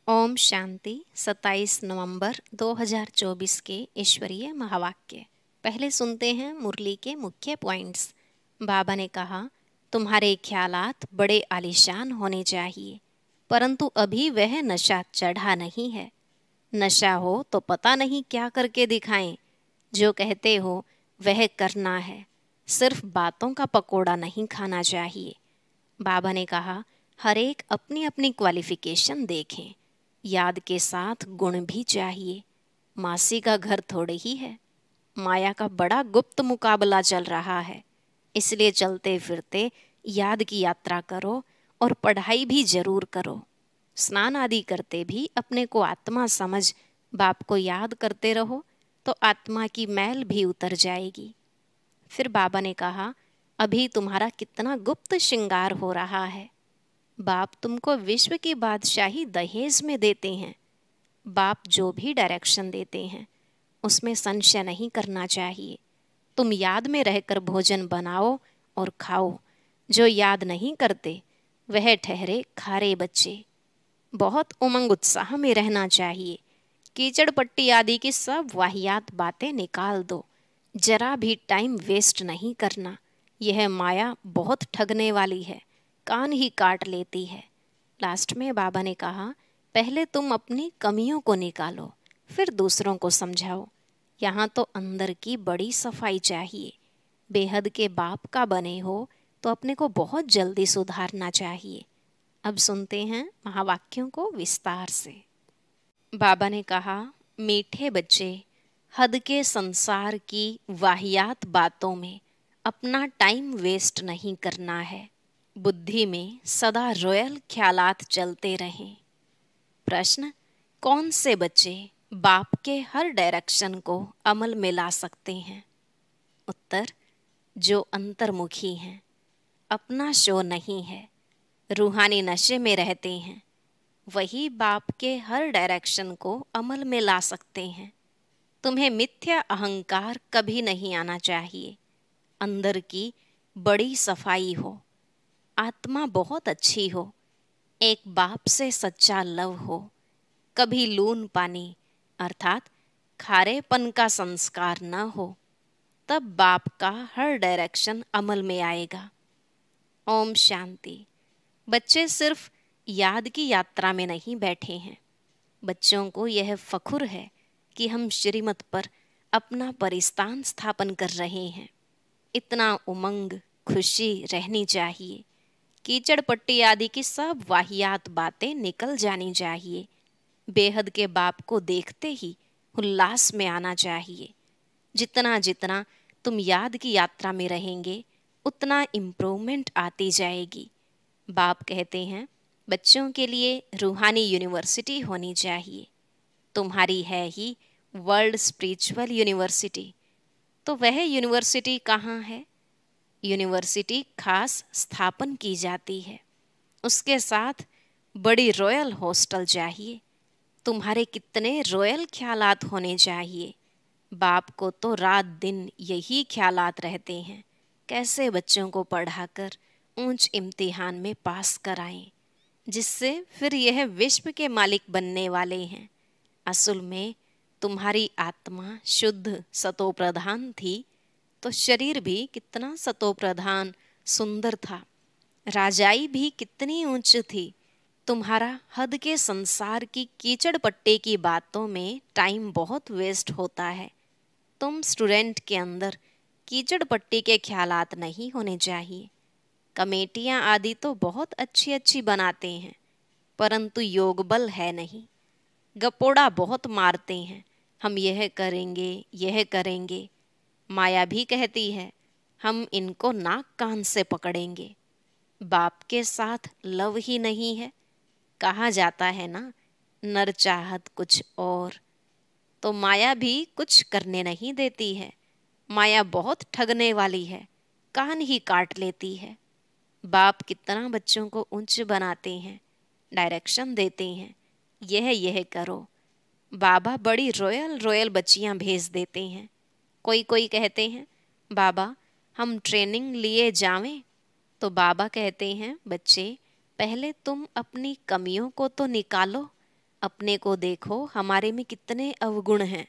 ओम शांति 27 नवंबर 2024 के ईश्वरीय महावाक्य। पहले सुनते हैं मुरली के मुख्य पॉइंट्स। बाबा ने कहा, तुम्हारे ख्यालात बड़े आलीशान होने चाहिए, परंतु अभी वह नशा चढ़ा नहीं है। नशा हो तो पता नहीं क्या करके दिखाएं। जो कहते हो वह करना है, सिर्फ बातों का पकोड़ा नहीं खाना चाहिए। बाबा ने कहा, हर एक अपनी अपनी क्वालिफिकेशन देखें, याद के साथ गुण भी चाहिए। मासी का घर थोड़े ही है, माया का बड़ा गुप्त मुकाबला चल रहा है। इसलिए चलते फिरते याद की यात्रा करो और पढ़ाई भी जरूर करो। स्नान आदि करते भी अपने को आत्मा समझ बाप को याद करते रहो तो आत्मा की मैल भी उतर जाएगी। फिर बाबा ने कहा, अभी तुम्हारा कितना गुप्त श्रृंगार हो रहा है। बाप तुमको विश्व की बादशाही दहेज में देते हैं। बाप जो भी डायरेक्शन देते हैं उसमें संशय नहीं करना चाहिए। तुम याद में रहकर भोजन बनाओ और खाओ। जो याद नहीं करते वह ठहरे खारे बच्चे। बहुत उमंग उत्साह में रहना चाहिए। कीचड़ पट्टी आदि की सब वाहियात बातें निकाल दो। जरा भी टाइम वेस्ट नहीं करना। यह माया बहुत ठगने वाली है, कान ही काट लेती है। लास्ट में बाबा ने कहा, पहले तुम अपनी कमियों को निकालो, फिर दूसरों को समझाओ। यहाँ तो अंदर की बड़ी सफाई चाहिए। बेहद के बाप का बने हो तो अपने को बहुत जल्दी सुधारना चाहिए। अब सुनते हैं महावाक्यों को विस्तार से। बाबा ने कहा, मीठे बच्चे, हद के संसार की वाहियात बातों में अपना टाइम वेस्ट नहीं करना है। बुद्धि में सदा रॉयल ख्यालात चलते रहें। प्रश्न, कौन से बच्चे बाप के हर डायरेक्शन को अमल में ला सकते हैं? उत्तर, जो अंतर्मुखी हैं, अपना शो नहीं है, रूहानी नशे में रहते हैं, वही बाप के हर डायरेक्शन को अमल में ला सकते हैं। तुम्हें मिथ्या अहंकार कभी नहीं आना चाहिए। अंदर की बड़ी सफाई हो, आत्मा बहुत अच्छी हो, एक बाप से सच्चा लव हो, कभी लून पानी अर्थात खारेपन का संस्कार न हो, तब बाप का हर डायरेक्शन अमल में आएगा। ओम शांति। बच्चे सिर्फ याद की यात्रा में नहीं बैठे हैं। बच्चों को यह फखुर है कि हम श्रीमत पर अपना परिस्थान स्थापन कर रहे हैं। इतना उमंग खुशी रहनी चाहिए। कीचड़ पट्टी आदि की सब वाहियात बातें निकल जानी चाहिए। बेहद के बाप को देखते ही उल्लास में आना चाहिए। जितना जितना तुम याद की यात्रा में रहेंगे उतना इम्प्रूवमेंट आती जाएगी। बाप कहते हैं, बच्चों के लिए रूहानी यूनिवर्सिटी होनी चाहिए। तुम्हारी है ही वर्ल्ड स्पिरिचुअल यूनिवर्सिटी। तो वह यूनिवर्सिटी कहाँ है? यूनिवर्सिटी खास स्थापन की जाती है। उसके साथ बड़ी रॉयल हॉस्टल चाहिए। तुम्हारे कितने रॉयल ख्यालात होने चाहिए। बाप को तो रात दिन यही ख्यालात रहते हैं, कैसे बच्चों को पढ़ाकर ऊंच इम्तिहान में पास कराएं, जिससे फिर यह विश्व के मालिक बनने वाले हैं। असल में तुम्हारी आत्मा शुद्ध सतो प्रधान थी, तो शरीर भी कितना सतो प्रधान सुंदर था। राजाई भी कितनी ऊंच थी। तुम्हारा हद के संसार की कीचड़ पट्टे की बातों में टाइम बहुत वेस्ट होता है। तुम स्टूडेंट के अंदर कीचड़ पट्टी के ख्यालात नहीं होने चाहिए। कमेटियां आदि तो बहुत अच्छी अच्छी बनाते हैं, परंतु योग बल है नहीं। गपोड़ा बहुत मारते हैं, हम यह करेंगे यह करेंगे। माया भी कहती है, हम इनको नाक कान से पकड़ेंगे। बाप के साथ लव ही नहीं है। कहा जाता है ना, नर चाहत कुछ और। तो माया भी कुछ करने नहीं देती है। माया बहुत ठगने वाली है, कान ही काट लेती है। बाप कितना बच्चों को ऊंच बनाते हैं, डायरेक्शन देते हैं, यह करो। बाबा बड़ी रॉयल रॉयल बच्चियां भेज देते हैं। कोई कोई कहते हैं, बाबा हम ट्रेनिंग लिए जावें। तो बाबा कहते हैं, बच्चे पहले तुम अपनी कमियों को तो निकालो, अपने को देखो, हमारे में कितने अवगुण हैं।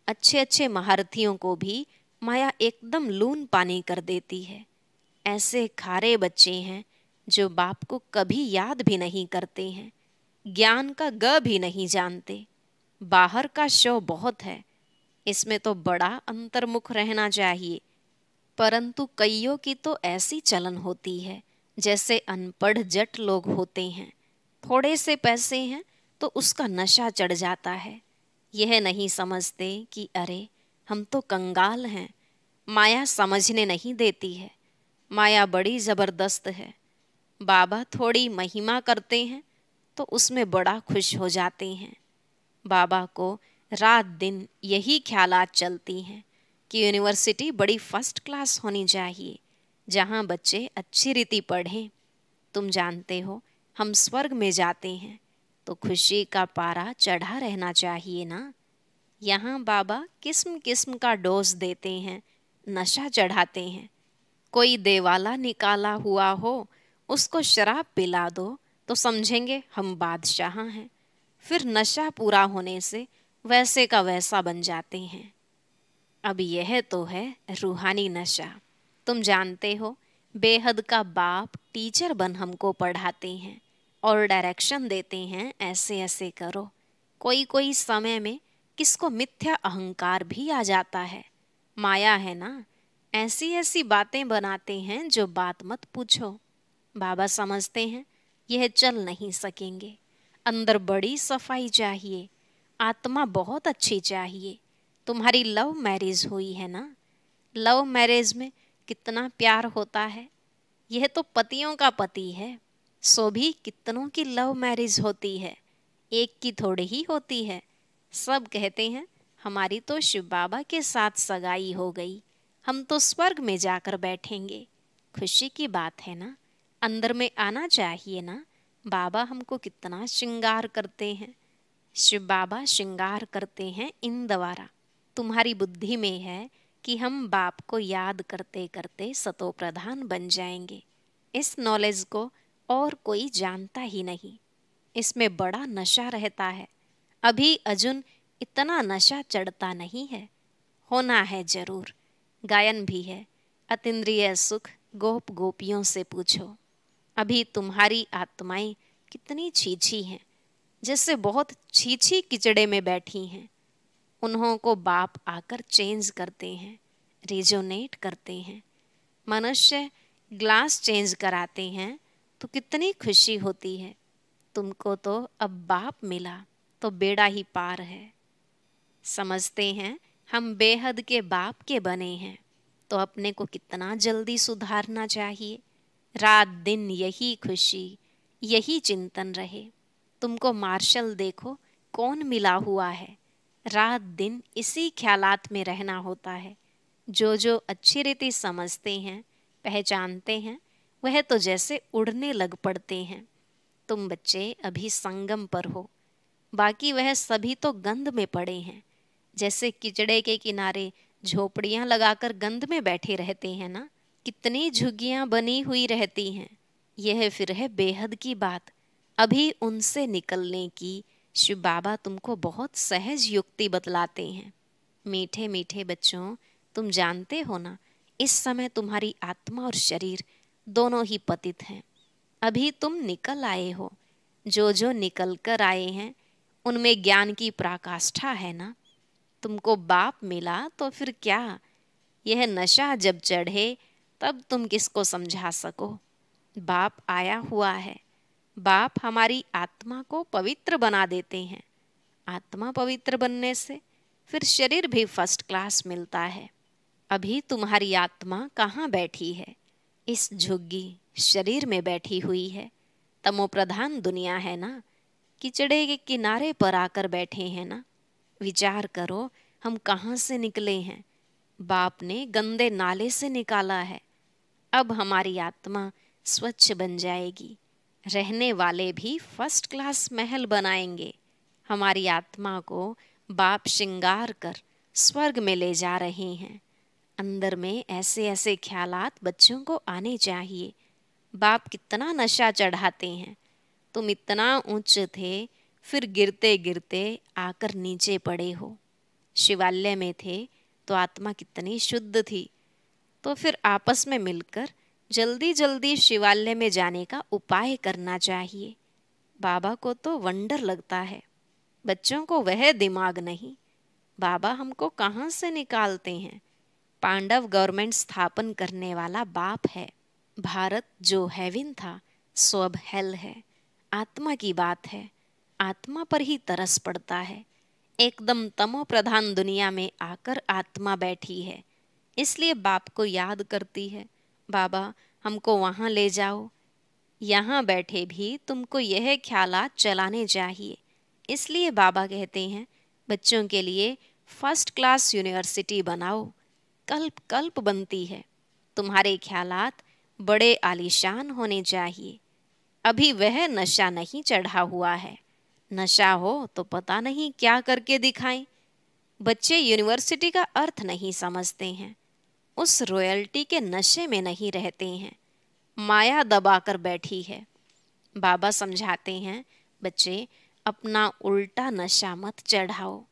अच्छे अच्छे महारथियों को भी माया एकदम लून पानी कर देती है। ऐसे खारे बच्चे हैं जो बाप को कभी याद भी नहीं करते हैं, ज्ञान का ग भी नहीं जानते। बाहर का शो बहुत है, इसमें तो बड़ा अंतर्मुख रहना चाहिए। परंतु कईयों की तो ऐसी चलन होती है जैसे अनपढ़ जट लोग होते हैं। थोड़े से पैसे हैं तो उसका नशा चढ़ जाता है। यह नहीं समझते कि अरे हम तो कंगाल हैं। माया समझने नहीं देती है। माया बड़ी जबरदस्त है। बाबा थोड़ी महिमा करते हैं तो उसमें बड़ा खुश हो जाते हैं। बाबा को रात दिन यही ख्यालात चलती हैं कि यूनिवर्सिटी बड़ी फर्स्ट क्लास होनी चाहिए, जहाँ बच्चे अच्छी रीति पढ़ें। तुम जानते हो, हम स्वर्ग में जाते हैं तो खुशी का पारा चढ़ा रहना चाहिए ना। यहाँ बाबा किस्म किस्म का डोज देते हैं, नशा चढ़ाते हैं। कोई देवाला निकाला हुआ हो, उसको शराब पिला दो तो समझेंगे हम बादशाह हैं। फिर नशा पूरा होने से वैसे का वैसा बन जाते हैं। अब यह तो है रूहानी नशा। तुम जानते हो, बेहद का बाप टीचर बन हमको पढ़ाते हैं और डायरेक्शन देते हैं, ऐसे ऐसे करो। कोई कोई समय में किसको मिथ्या अहंकार भी आ जाता है। माया है ना, ऐसी ऐसी बातें बनाते हैं जो बात मत पूछो। बाबा समझते हैं यह चल नहीं सकेंगे। अंदर बड़ी सफाई चाहिए, आत्मा बहुत अच्छी चाहिए। तुम्हारी लव मैरिज हुई है ना, लव मैरिज में कितना प्यार होता है। यह तो पतियों का पति है, सो भी कितनों की लव मैरिज होती है, एक की थोड़ी ही होती है। सब कहते हैं हमारी तो शिव बाबा के साथ सगाई हो गई, हम तो स्वर्ग में जाकर बैठेंगे। खुशी की बात है ना, अंदर में आना चाहिए ना। बाबा हमको कितना श्रृंगार करते हैं। शिव बाबा श्रृंगार करते हैं इन द्वारा। तुम्हारी बुद्धि में है कि हम बाप को याद करते करते सतो प्रधान बन जाएंगे। इस नॉलेज को और कोई जानता ही नहीं। इसमें बड़ा नशा रहता है। अभी अर्जुन इतना नशा चढ़ता नहीं है, होना है जरूर। गायन भी है, अतीन्द्रिय सुख गोप गोपियों से पूछो। अभी तुम्हारी आत्माएं कितनी छीछी हैं, जैसे बहुत छीछी किचड़े में बैठी हैं। उन्हों को बाप आकर चेंज करते हैं, रिजोनेट करते हैं। मनुष्य ग्लास चेंज कराते हैं तो कितनी खुशी होती है। तुमको तो अब बाप मिला तो बेड़ा ही पार है। समझते हैं हम बेहद के बाप के बने हैं तो अपने को कितना जल्दी सुधारना चाहिए। रात दिन यही खुशी, यही चिंतन रहे। तुमको मार्शल देखो, कौन मिला हुआ है। रात दिन इसी ख्यालात में रहना होता है। जो अच्छी रीति समझते हैं, पहचानते हैं, वह तो जैसे उड़ने लग पड़ते हैं। तुम बच्चे अभी संगम पर हो, बाकी वह सभी तो गंध में पड़े हैं। जैसे किचड़े के किनारे झोपड़ियां लगाकर गंध में बैठे रहते हैं ना, कितनी झुग्गियां बनी हुई रहती हैं। यह फिर है बेहद की बात। अभी उनसे निकलने की शिव बाबा तुमको बहुत सहज युक्ति बतलाते हैं। मीठे मीठे बच्चों, तुम जानते हो ना, इस समय तुम्हारी आत्मा और शरीर दोनों ही पतित हैं। अभी तुम निकल आए हो। जो निकल कर आए हैं उनमें ज्ञान की पराकाष्ठा है ना। तुमको बाप मिला तो फिर क्या, यह नशा जब चढ़े तब तुम किसको समझा सको। बाप आया हुआ है। बाप हमारी आत्मा को पवित्र बना देते हैं। आत्मा पवित्र बनने से फिर शरीर भी फर्स्ट क्लास मिलता है। अभी तुम्हारी आत्मा कहाँ बैठी है? इस झुग्गी शरीर में बैठी हुई है। तमो प्रधान दुनिया है ना, किचड़े के किनारे पर आकर बैठे हैं ना। विचार करो हम कहाँ से निकले हैं। बाप ने गंदे नाले से निकाला है। अब हमारी आत्मा स्वच्छ बन जाएगी। रहने वाले भी फर्स्ट क्लास महल बनाएंगे। हमारी आत्मा को बाप श्रृंगार कर स्वर्ग में ले जा रहे हैं। अंदर में ऐसे ऐसे ख्यालात बच्चों को आने चाहिए। बाप कितना नशा चढ़ाते हैं। तुम इतना ऊंच थे, फिर गिरते गिरते आकर नीचे पड़े हो। शिवालय में थे तो आत्मा कितनी शुद्ध थी, तो फिर आपस में मिलकर जल्दी जल्दी शिवालय में जाने का उपाय करना चाहिए। बाबा को तो वंडर लगता है, बच्चों को वह दिमाग नहीं। बाबा हमको कहाँ से निकालते हैं। पांडव गवर्नमेंट स्थापन करने वाला बाप है। भारत जो हेवन था सो अब हेल है। आत्मा की बात है, आत्मा पर ही तरस पड़ता है। एकदम तमो प्रधान दुनिया में आकर आत्मा बैठी है, इसलिए बाप को याद करती है। बाबा हमको वहाँ ले जाओ। यहाँ बैठे भी तुमको यह ख्यालात चलाने चाहिए। इसलिए बाबा कहते हैं बच्चों के लिए फर्स्ट क्लास यूनिवर्सिटी बनाओ। कल्प कल्प बनती है। तुम्हारे ख्यालात बड़े आलीशान होने चाहिए। अभी वह नशा नहीं चढ़ा हुआ है। नशा हो तो पता नहीं क्या करके दिखाएं। बच्चे यूनिवर्सिटी का अर्थ नहीं समझते हैं, उस रॉयल्टी के नशे में नहीं रहते हैं। माया दबाकर बैठी है। बाबा समझाते हैं बच्चे अपना उल्टा नशा मत चढ़ाओ।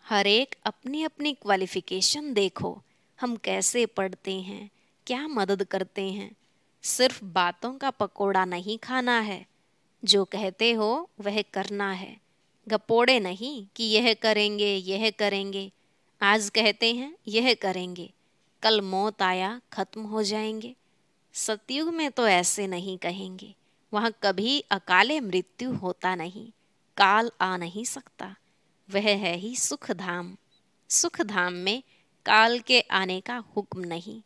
हर एक अपनी अपनी क्वालिफिकेशन देखो। हम कैसे पढ़ते हैं, क्या मदद करते हैं। सिर्फ बातों का पकोड़ा नहीं खाना है, जो कहते हो वह करना है। गपोड़े नहीं कि यह करेंगे यह करेंगे। आज कहते हैं यह करेंगे, कल मौत आया खत्म हो जाएंगे। सतयुग में तो ऐसे नहीं कहेंगे। वहाँ कभी अकाले मृत्यु होता नहीं, काल आ नहीं सकता। वह है ही सुख धाम। सुख धाम में काल के आने का हुक्म नहीं।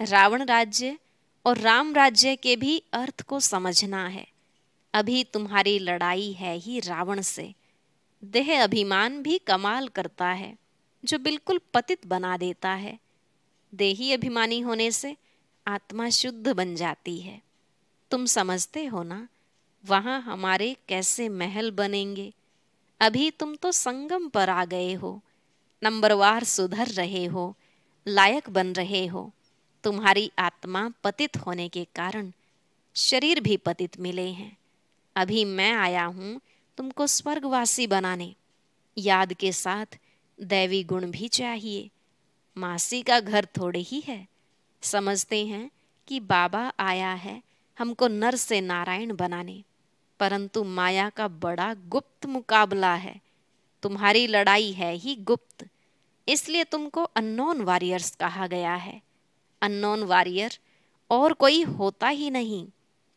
रावण राज्य और राम राज्य के भी अर्थ को समझना है। अभी तुम्हारी लड़ाई है ही रावण से। देह अभिमान भी कमाल करता है, जो बिल्कुल पतित बना देता है। देही अभिमानी होने से आत्मा शुद्ध बन जाती है। तुम समझते हो ना, वहाँ हमारे कैसे महल बनेंगे। अभी तुम तो संगम पर आ गए हो, नंबरवार सुधर रहे हो, लायक बन रहे हो। तुम्हारी आत्मा पतित होने के कारण शरीर भी पतित मिले हैं। अभी मैं आया हूँ तुमको स्वर्गवासी बनाने। याद के साथ दैवी गुण भी चाहिए। मासी का घर थोड़े ही है। समझते हैं कि बाबा आया है हमको नर से नारायण बनाने, परंतु माया का बड़ा गुप्त मुकाबला है। तुम्हारी लड़ाई है ही गुप्त, इसलिए तुमको अननोन वॉरियर्स कहा गया है। अननोन वॉरियर और कोई होता ही नहीं,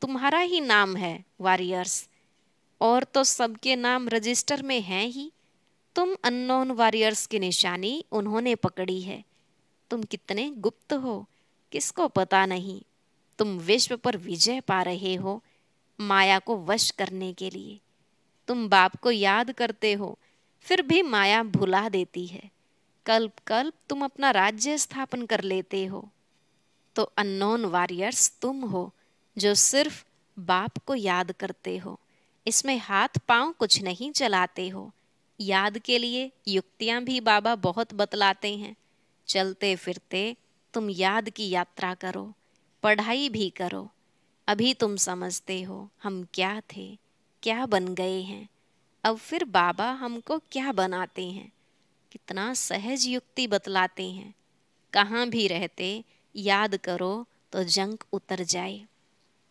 तुम्हारा ही नाम है वॉरियर्स। और तो सबके नाम रजिस्टर में हैं ही। तुम अननोन वॉरियर्स की निशानी उन्होंने पकड़ी है। तुम कितने गुप्त हो, किसको पता नहीं। तुम विश्व पर विजय पा रहे हो माया को वश करने के लिए। तुम बाप को याद करते हो, फिर भी माया भुला देती है। कल्प कल्प तुम अपना राज्य स्थापन कर लेते हो। तो अननोन वॉरियर्स तुम हो, जो सिर्फ बाप को याद करते हो। इसमें हाथ पांव कुछ नहीं चलाते हो। याद के लिए युक्तियां भी बाबा बहुत बतलाते हैं। चलते फिरते तुम याद की यात्रा करो, पढ़ाई भी करो। अभी तुम समझते हो हम क्या थे, क्या बन गए हैं। अब फिर बाबा हमको क्या बनाते हैं। कितना सहज युक्ति बतलाते हैं। कहाँ भी रहते याद करो तो जंक उतर जाए।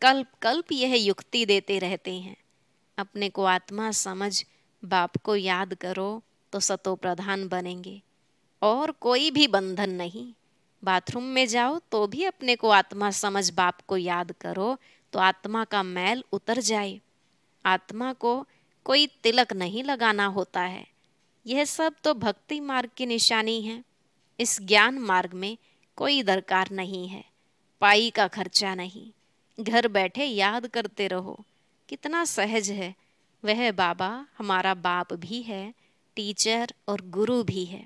कल्प कल्प यह युक्ति देते रहते हैं। अपने को आत्मा समझ बाप को याद करो तो सतो प्रधान बनेंगे, और कोई भी बंधन नहीं। बाथरूम में जाओ तो भी अपने को आत्मा समझ बाप को याद करो तो आत्मा का मैल उतर जाए। आत्मा को कोई तिलक नहीं लगाना होता है। यह सब तो भक्ति मार्ग की निशानी है। इस ज्ञान मार्ग में कोई दरकार नहीं है, पाई का खर्चा नहीं। घर बैठे याद करते रहो। कितना सहज है। वह बाबा हमारा बाप भी है, टीचर और गुरु भी है।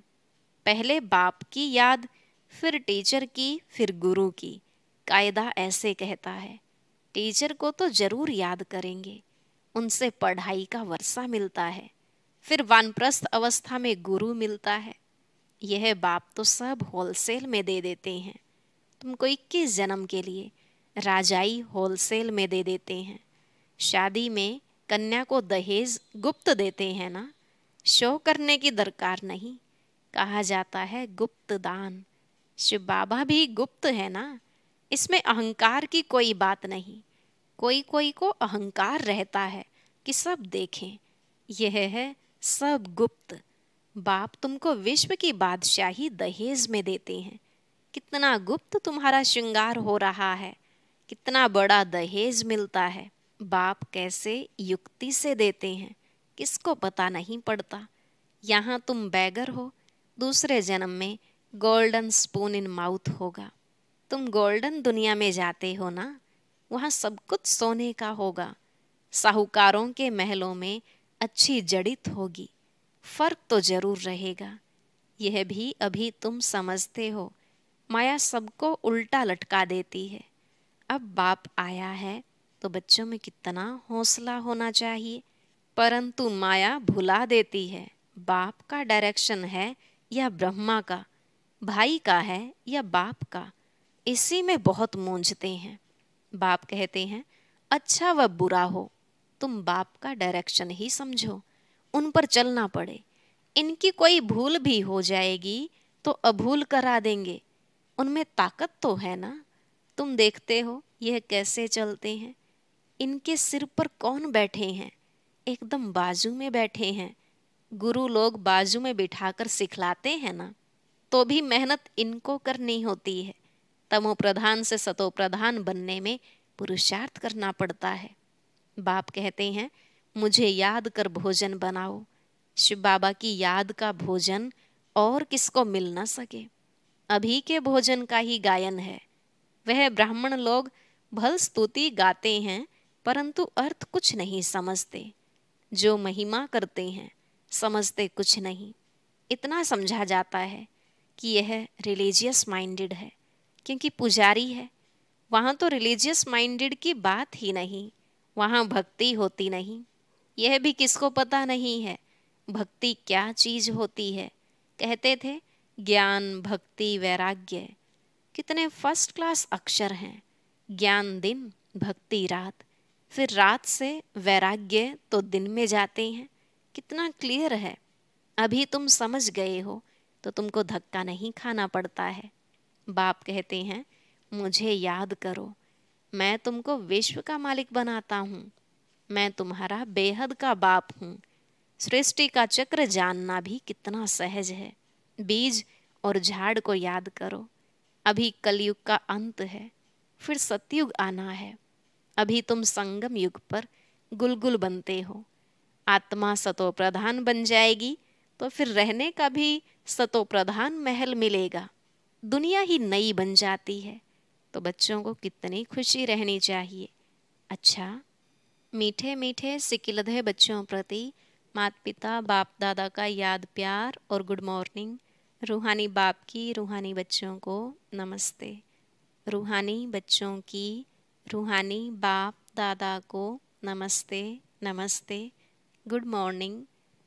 पहले बाप की याद, फिर टीचर की, फिर गुरु की। कायदा ऐसे कहता है। टीचर को तो जरूर याद करेंगे, उनसे पढ़ाई का वर्षा मिलता है। फिर वानप्रस्थ अवस्था में गुरु मिलता है। यह बाप तो सब होलसेल में दे देते हैं। तुमको 21 जन्म के लिए राजाई होलसेल में दे देते हैं। शादी में कन्या को दहेज गुप्त देते हैं ना, शो करने की दरकार नहीं। कहा जाता है गुप्त दान। शिव बाबा भी गुप्त है ना, इसमें अहंकार की कोई बात नहीं। कोई कोई को अहंकार रहता है कि सब देखें, यह है सब गुप्त। बाप तुमको विश्व की बादशाही दहेज में देते हैं। कितना गुप्त तुम्हारा श्रृंगार हो रहा है, कितना बड़ा दहेज मिलता है। बाप कैसे युक्ति से देते हैं किसको पता नहीं पड़ता। यहाँ तुम बैगर हो, दूसरे जन्म में गोल्डन स्पून इन माउथ होगा। तुम गोल्डन दुनिया में जाते हो ना, वहाँ सब कुछ सोने का होगा। साहूकारों के महलों में अच्छी जड़ित होगी, फर्क तो जरूर रहेगा। यह भी अभी तुम समझते हो, माया सबको उल्टा लटका देती है। अब बाप आया है तो बच्चों में कितना हौसला होना चाहिए, परंतु माया भुला देती है बाप का डायरेक्शन है या ब्रह्मा का, भाई का है या बाप का। इसी में बहुत मूंझते हैं। बाप कहते हैं अच्छा व बुरा हो, तुम बाप का डायरेक्शन ही समझो, उन पर चलना पड़े। इनकी कोई भूल भी हो जाएगी तो अभूल करा देंगे, उनमें ताकत तो है ना। तुम देखते हो यह कैसे चलते हैं, इनके सिर पर कौन बैठे हैं, एकदम बाजू में बैठे हैं। गुरु लोग बाजू में बिठाकर सिखलाते हैं ना, तो भी मेहनत इनको करनी होती है। तमो प्रधान से सतो प्रधान बनने में पुरुषार्थ करना पड़ता है। बाप कहते हैं मुझे याद कर भोजन बनाओ। शिव बाबा की याद का भोजन और किसको मिल न सके। अभी के भोजन का ही गायन है। वह ब्राह्मण लोग भल स्तुति गाते हैं परंतु अर्थ कुछ नहीं समझते। जो महिमा करते हैं समझते कुछ नहीं। इतना समझा जाता है कि यह रिलीजियस माइंडेड है क्योंकि पुजारी है। वहाँ तो रिलीजियस माइंडेड की बात ही नहीं, वहाँ भक्ति होती नहीं। यह भी किसको पता नहीं है भक्ति क्या चीज होती है। कहते थे ज्ञान भक्ति वैराग्य, कितने फर्स्ट क्लास अक्षर हैं। ज्ञान दिन, भक्ति रात, फिर रात से वैराग्य तो दिन में जाते हैं। कितना क्लियर है। अभी तुम समझ गए हो तो तुमको धक्का नहीं खाना पड़ता है। बाप कहते हैं मुझे याद करो, मैं तुमको विश्व का मालिक बनाता हूँ। मैं तुम्हारा बेहद का बाप हूँ। सृष्टि का चक्र जानना भी कितना सहज है। बीज और झाड़ को याद करो। अभी कलयुग का अंत है, फिर सतयुग आना है। अभी तुम संगम युग पर गुलगुल बनते हो। आत्मा सतो प्रधान बन जाएगी तो फिर रहने का भी सतो प्रधान महल मिलेगा। दुनिया ही नई बन जाती है तो बच्चों को कितनी खुशी रहनी चाहिए। अच्छा, मीठे मीठे सिकिलधे बच्चों प्रति माता पिता बाप दादा का याद प्यार और गुड मॉर्निंग। रूहानी बाप की रूहानी बच्चों को नमस्ते। रूहानी बच्चों की रूहानी बाप दादा को नमस्ते नमस्ते, गुड मॉर्निंग,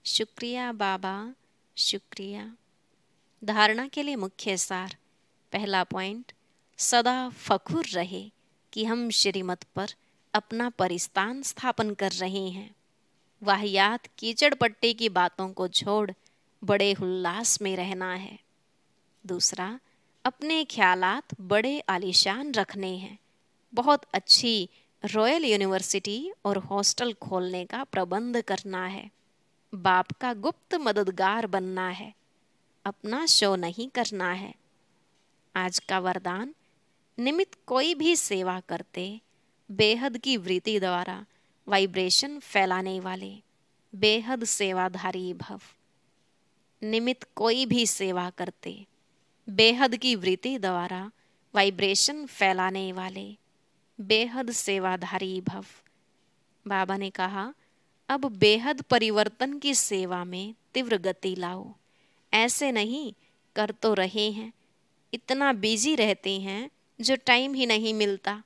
शुक्रिया बाबा, शुक्रिया। धारणा के लिए मुख्य सार। पहला पॉइंट, सदा फखुर रहे कि हम श्रीमत पर अपना परिस्थान स्थापन कर रहे हैं। वाहियात कीचड़ पट्टी की बातों को छोड़ बड़े उल्लास में रहना है। दूसरा, अपने ख्यालात बड़े आलीशान रखने हैं। बहुत अच्छी रॉयल यूनिवर्सिटी और हॉस्टल खोलने का प्रबंध करना है। बाप का गुप्त मददगार बनना है, अपना शो नहीं करना है। आज का वरदान, निमित्त कोई भी सेवा करते बेहद की वृत्ति द्वारा वाइब्रेशन फैलाने वाले बेहद सेवाधारी भव। निमित्त कोई भी सेवा करते बेहद की वृत्ति द्वारा वाइब्रेशन फैलाने वाले बेहद सेवाधारी भव। बाबा ने कहा अब बेहद परिवर्तन की सेवा में तीव्र गति लाओ। ऐसे नहीं कर तो रहे हैं, इतना बिजी रहते हैं जो टाइम ही नहीं मिलता।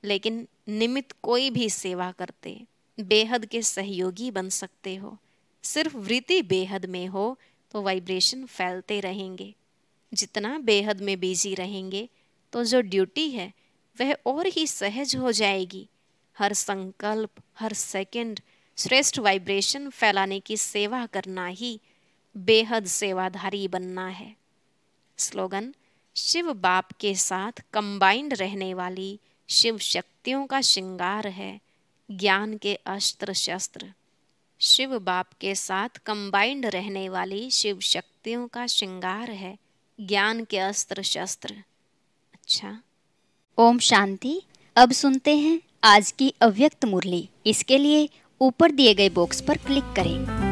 लेकिन निमित्त कोई भी सेवा करते बेहद के सहयोगी बन सकते हो। सिर्फ वृत्ति बेहद में हो तो वाइब्रेशन फैलते रहेंगे। जितना बेहद में बिजी रहेंगे तो जो ड्यूटी है वह और ही सहज हो जाएगी। हर संकल्प, हर सेकंड, श्रेष्ठ वाइब्रेशन फैलाने की सेवा करना ही बेहद सेवाधारी बनना है। स्लोगन, शिव बाप के साथ कंबाइंड रहने वाली शिव शक्तियों का श्रृंगार है ज्ञान के अस्त्र शस्त्र। शिव बाप के साथ कंबाइंड रहने वाली शिव शक्तियों का श्रृंगार है ज्ञान के अस्त्र शस्त्र। अच्छा, ओम शांति। अब सुनते हैं आज की अव्यक्त मुरली। इसके लिए ऊपर दिए गए बॉक्स पर क्लिक करें।